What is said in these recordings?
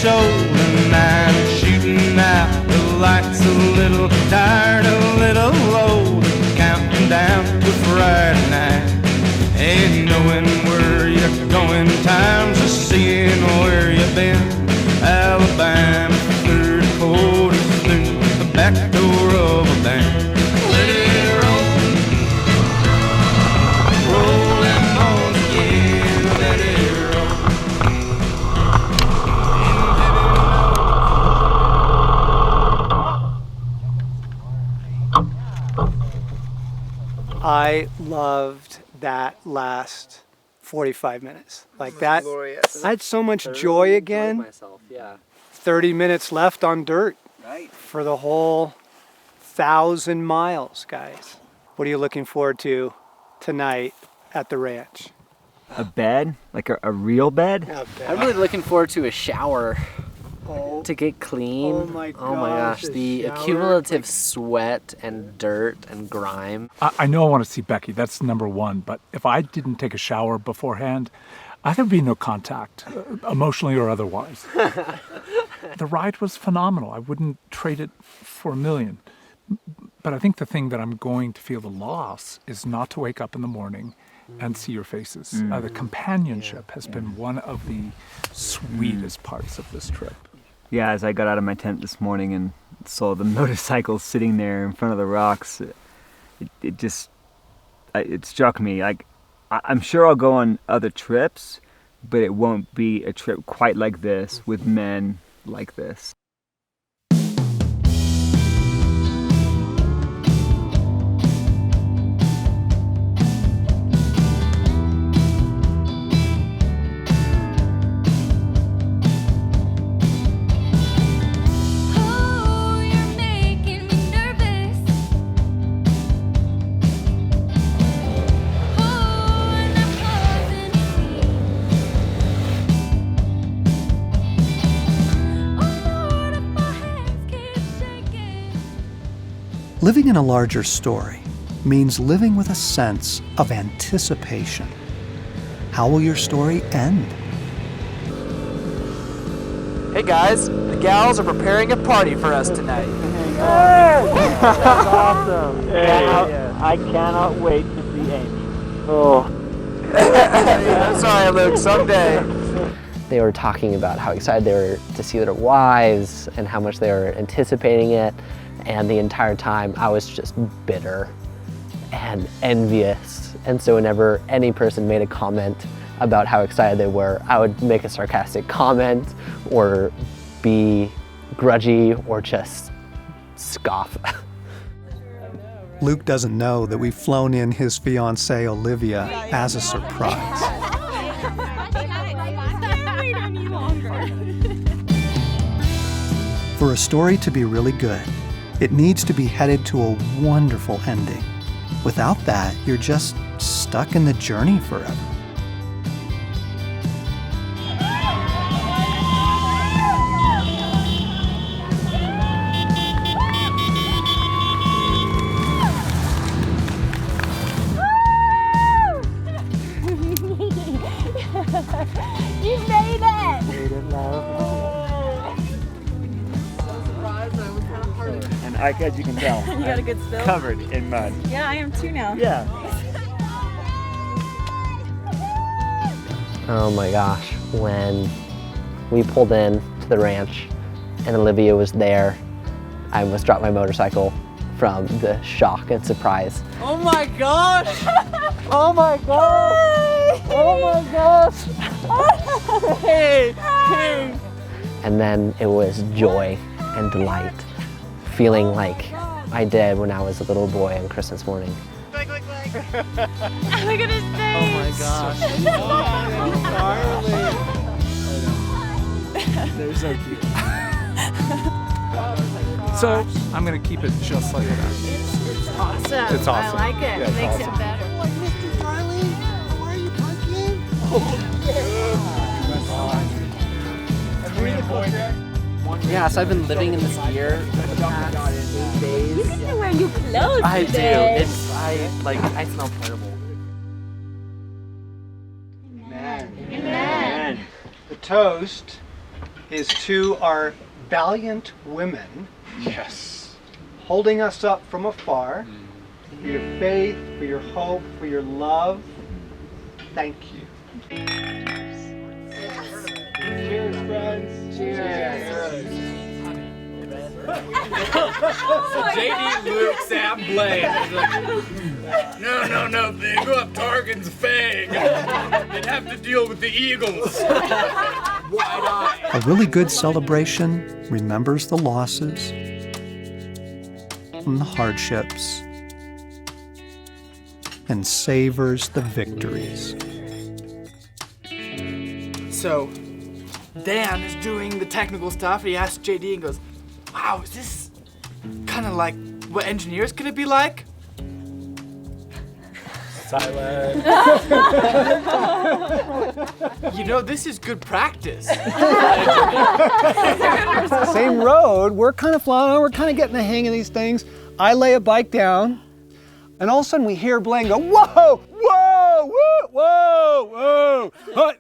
shoulder, I'm shooting out. The lights a little tired, a little low, counting down to Friday night. Ain't knowing where you're going, time's a seeing where you've been. Alabama, 30-40 through the back door of a bank. Let it roll, roll them bones again, let it roll. I loved that last 45 minutes. Like that, glorious. I had so much joy again. Myself, yeah. 30 minutes left on dirt Right. for the whole 1,000 miles, guys. What are you looking forward to tonight at the ranch? A bed? Like a real bed? I'm really looking forward to a shower Oh, to get clean. Oh my gosh, gosh, a the shower. accumulative sweat and dirt and grime. I know I want to see Becky, that's number one, but if I didn't take a shower beforehand, there'd be no contact, emotionally or otherwise. The ride was phenomenal. I wouldn't trade it for a million. But I think the thing that I'm going to feel the loss is not to wake up in the morning and see your faces. The companionship has been one of the sweetest parts of this trip. Yeah, as I got out of my tent this morning and saw the motorcycles sitting there in front of the rocks, it struck me. Like, I'm sure I'll go on other trips, but it won't be a trip quite like this with men like this. Living in a larger story means living with a sense of anticipation. How will your story end? Hey guys, the gals are preparing a party for us tonight. That's awesome. I cannot wait to see Amy. Oh. I'm sorry, Luke, someday. They were talking about how excited they were to see their wives and how much they were anticipating it. And the entire time I was just bitter and envious. And so whenever any person made a comment about how excited they were, I would make a sarcastic comment or be grudgy or just scoff. Luke doesn't know that we've flown in his fiancée Olivia as a surprise. For a story to be really good, it needs to be headed to a wonderful ending. Without that, you're just stuck in the journey forever. You made it! Made it, love. And as you can tell, You got a good spill? covered in mud. Yeah, I am too now. Yeah. Oh my gosh, when we pulled in to the ranch and Olivia was there, I almost dropped my motorcycle from the shock and surprise. Oh my gosh! Oh my gosh! Oh my gosh! Hey! Hey! And then it was joy and delight, feeling like I did when I was a little boy on Christmas morning. Look at his face! Oh my gosh. They're so cute. So I'm going to keep it just like that. It's awesome. It's awesome. I like it. Yeah, It it's makes awesome. it better. Mr. Charlie, why are you punching? Yeah, so I've been living in this gear for the past 8 days. You can wear new clothes I do. today. I smell terrible. The toast is to our valiant women. Yes. Holding us up from afar, for your faith, for your hope, for your love. Thank you. Cheers, friends. Cheers. JD looks at Blaine. He's like, no, they go up Targan's Fang. They'd have to deal with the Eagles. Wide-eyed. A really good celebration remembers the losses and the hardships and savors the victories. So, Dan is doing the technical stuff. He asks JD and goes, wow, is this kind of like what engineers could it be like? Silent. You know, this is good practice. Same road, we're kind of flying, we're kind of getting the hang of these things. I lay a bike down, and all of a sudden we hear Blaine go, whoa, whoa, whoa, whoa, whoa.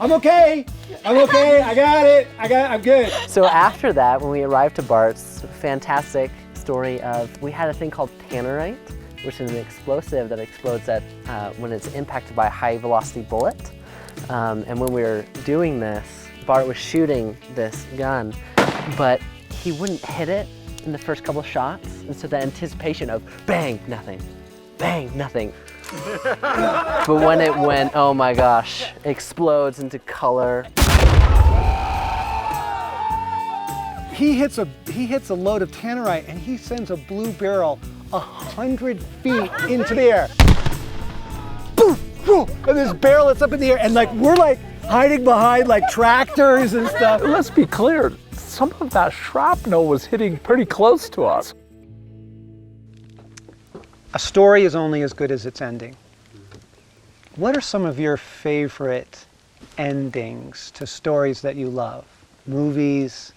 I'm okay, I got it, I'm good. So after that, when we arrived to Bart's, fantastic story of, we had a thing called tannerite, which is an explosive that explodes at when it's impacted by a high velocity bullet. And when we were doing this, Bart was shooting this gun, but he wouldn't hit it in the first couple of shots. And so the anticipation of bang, nothing, bang, nothing. But when it went, oh my gosh, explodes into color. He hits a load of tannerite and he sends a blue barrel 100 feet into the air. Boom, boom, and this barrel is up in the air, and like we're like hiding behind like tractors and stuff. Let's be clear, some of that shrapnel was hitting pretty close to us. A story is only as good as its ending. What are some of your favorite endings to stories that you love? Movies,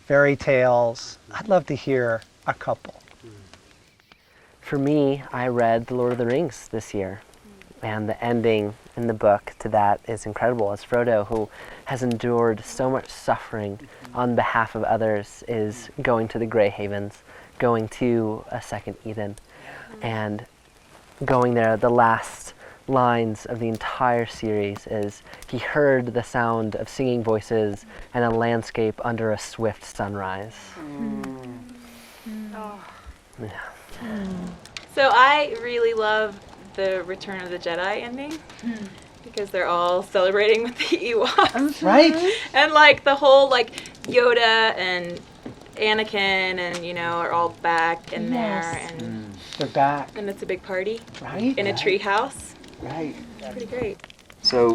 fairy tales? I'd love to hear a couple. For me, I read The Lord of the Rings this year, and the ending in the book to that is incredible. As Frodo, who has endured so much suffering on behalf of others, is going to the Grey Havens, going to a second Eden, and going there. The last lines of the entire series is, he heard the sound of singing voices and a landscape under a swift sunrise. Yeah. So I really love the Return of the Jedi ending because they're all celebrating with the Ewoks. Right? And like the whole like Yoda and Anakin and are all back in there and They're back. and it's a big party Right? in a tree house. Right. It's pretty great. So,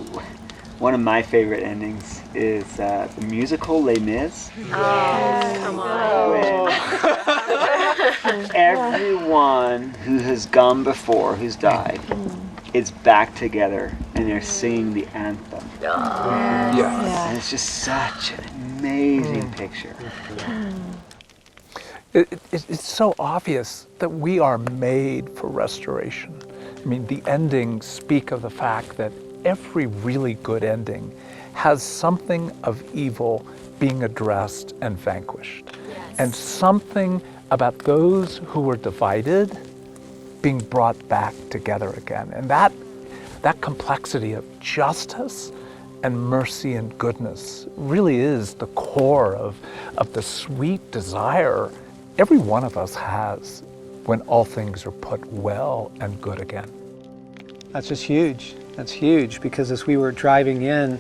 one of my favorite endings is the musical Les Mis. Oh, come on. When everyone who has gone before, who's died, is back together and they're singing the anthem. And it's just such an amazing picture. It's so obvious that we are made for restoration. I mean, the endings speak of the fact that every really good ending has something of evil being addressed and vanquished. And something about those who were divided being brought back together again. And that complexity of justice and mercy and goodness really is the core of the sweet desire every one of us has when all things are put well and good again. That's just huge. That's huge, because as we were driving in,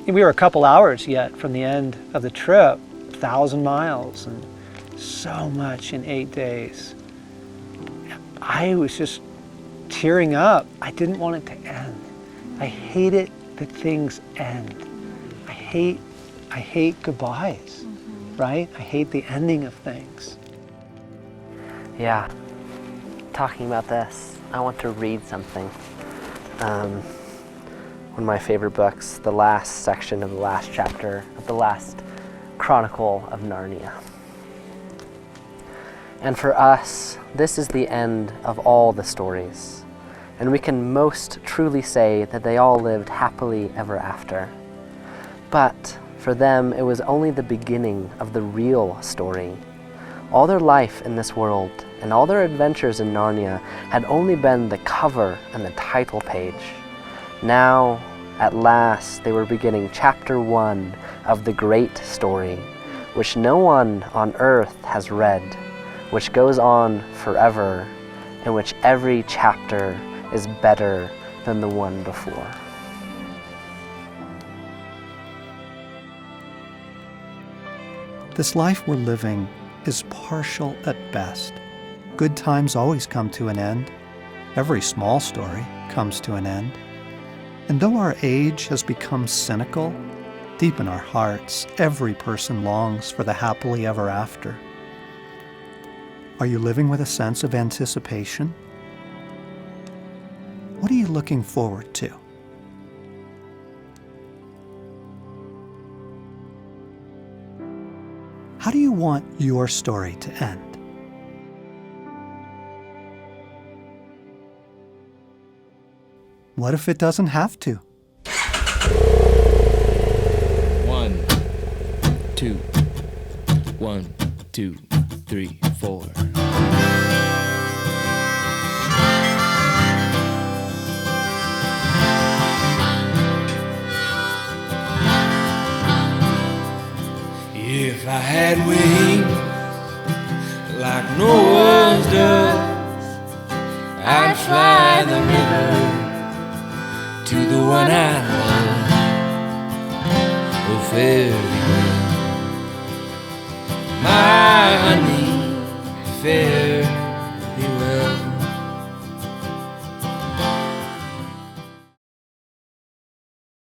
we were a couple hours yet from the end of the trip, 1,000 miles, and so much in 8 days. I was just tearing up. I didn't want it to end. I hate it that things end. I hate goodbyes, right? I hate the ending of things. Yeah, talking about this, I want to read something. One of my favorite books, the last section of the last chapter of the last Chronicle of Narnia. And for us, this is the end of all the stories, and we can most truly say that they all lived happily ever after. But For them, it was only the beginning of the real story. All their life in this world and all their adventures in Narnia had only been the cover and the title page. Now, at last, they were beginning chapter 1 of the great story, which no one on earth has read, which goes on forever, in which every chapter is better than the one before. This life we're living is partial at best. Good times always come to an end. Every small story comes to an end. And though our age has become cynical, deep in our hearts, every person longs for the happily ever after. Are you living with a sense of anticipation? What are you looking forward to? How do you want your story to end? What if it doesn't have to? 1, 2, 1, 2, 3, 4. If I had wings like Noah's doves, I'd fly the river to the one I love. Oh, fair